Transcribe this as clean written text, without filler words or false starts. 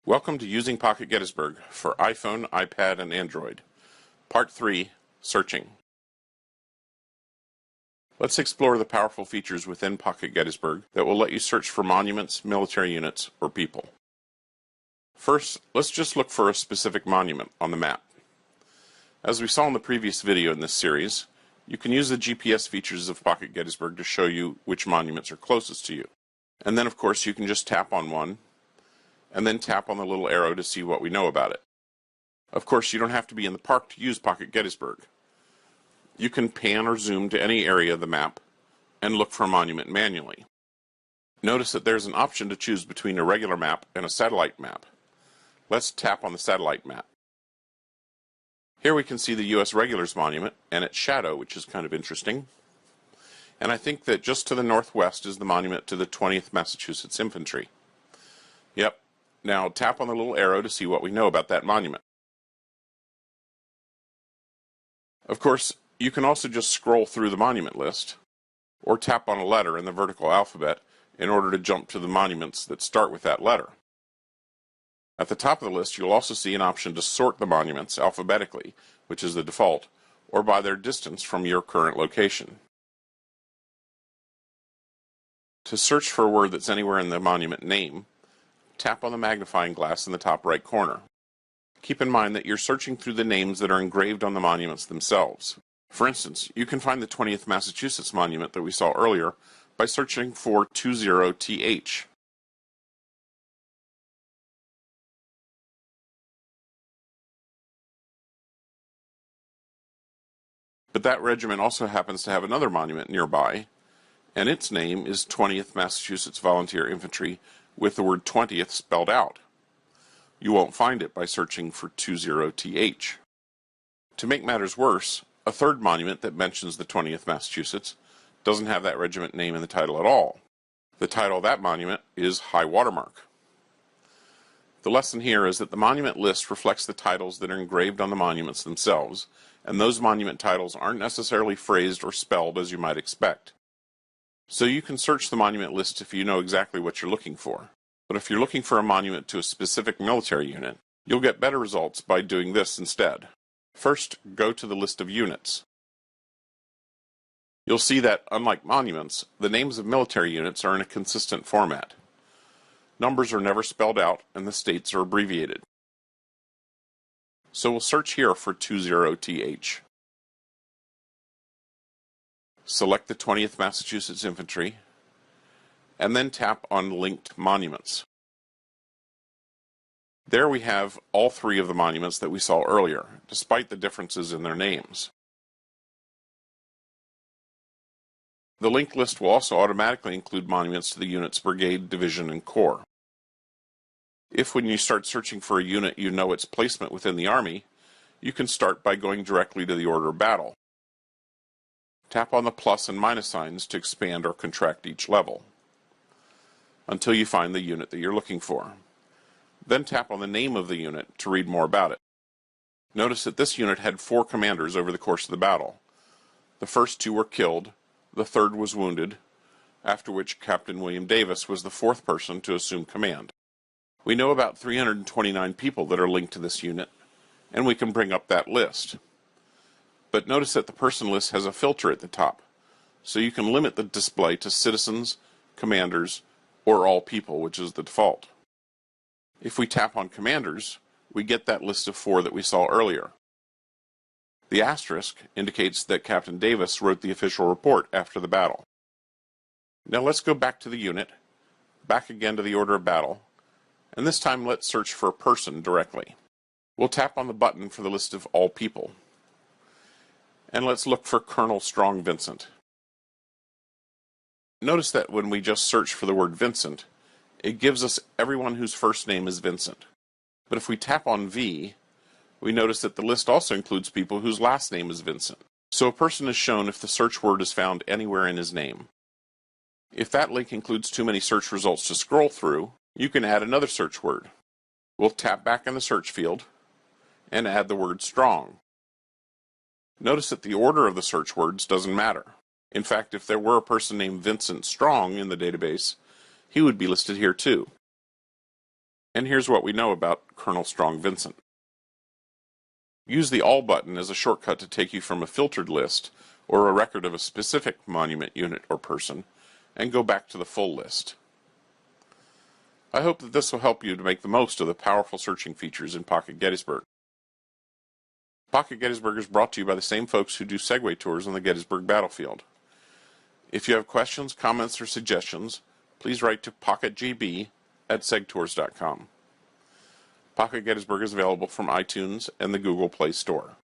Welcome to Using Pocket Gettysburg for iPhone, iPad, and Android. Part 3, Searching. Let's explore the powerful features within Pocket Gettysburg that will let you search for monuments, military units, or people. First, let's just look for a specific monument on the map. As we saw in the previous video in this series, you can use the GPS features of Pocket Gettysburg to show you which monuments are closest to you. And then, of course, you can just tap on one and then tap on the little arrow to see what we know about it. Of course, you don't have to be in the park to use Pocket Gettysburg. You can pan or zoom to any area of the map and look for a monument manually. Notice that there's an option to choose between a regular map and a satellite map. Let's tap on the satellite map. Here we can see the U.S. Regulars Monument and its shadow, which is kind of interesting. And I think that just to the northwest is the monument to the 20th Massachusetts Infantry. Yep. Now tap on the little arrow to see what we know about that monument. Of course, you can also just scroll through the monument list, or tap on a letter in the vertical alphabet in order to jump to the monuments that start with that letter. At the top of the list, you'll also see an option to sort the monuments alphabetically, which is the default, or by their distance from your current location. To search for a word that's anywhere in the monument name, tap on the magnifying glass in the top right corner. Keep in mind that you're searching through the names that are engraved on the monuments themselves. For instance, you can find the 20th Massachusetts monument that we saw earlier by searching for 20th. But that regiment also happens to have another monument nearby, and its name is 20th Massachusetts Volunteer Infantry with the word 20th spelled out. You won't find it by searching for 20th. To make matters worse, a third monument that mentions the 20th Massachusetts doesn't have that regiment name in the title at all. The title of that monument is High Watermark. The lesson here is that the monument list reflects the titles that are engraved on the monuments themselves, and those monument titles aren't necessarily phrased or spelled as you might expect. So you can search the monument list if you know exactly what you're looking for. But if you're looking for a monument to a specific military unit, you'll get better results by doing this instead. First, go to the list of units. You'll see that, unlike monuments, the names of military units are in a consistent format. Numbers are never spelled out, and the states are abbreviated. So we'll search here for 20th. Select the 20th Massachusetts Infantry, and then tap on Linked Monuments. There we have all three of the monuments that we saw earlier, despite the differences in their names. The linked list will also automatically include monuments to the unit's brigade, division, and corps. If when you start searching for a unit you know its placement within the Army, you can start by going directly to the order of battle. Tap on the plus and minus signs to expand or contract each level, until you find the unit that you're looking for. Then tap on the name of the unit to read more about it. Notice that this unit had 4 commanders over the course of the battle. The first 2 were killed, the third was wounded, after which Captain William Davis was the 4th person to assume command. We know about 329 people that are linked to this unit, and we can bring up that list. But notice that the person list has a filter at the top, so you can limit the display to citizens, commanders, or all people, which is the default. If we tap on commanders, we get that list of 4 that we saw earlier. The asterisk indicates that Captain Davis wrote the official report after the battle. Now let's go back to the unit, back again to the order of battle, and this time let's search for a person directly. We'll tap on the button for the list of all people. And let's look for Colonel Strong Vincent. Notice that when we just search for the word Vincent, it gives us everyone whose first name is Vincent. But if we tap on V, we notice that the list also includes people whose last name is Vincent. So a person is shown if the search word is found anywhere in his name. If that link includes too many search results to scroll through, you can add another search word. We'll tap back in the search field and add the word Strong. Notice that the order of the search words doesn't matter. In fact, if there were a person named Vincent Strong in the database, he would be listed here too. And here's what we know about Colonel Strong Vincent. Use the All button as a shortcut to take you from a filtered list or a record of a specific monument, unit, or person, and go back to the full list. I hope that this will help you to make the most of the powerful searching features in Pocket Gettysburg. Pocket Gettysburg is brought to you by the same folks who do Segway tours on the Gettysburg battlefield. If you have questions, comments, or suggestions, please write to pocketgb@segtours.com. Pocket Gettysburg is available from iTunes and the Google Play Store.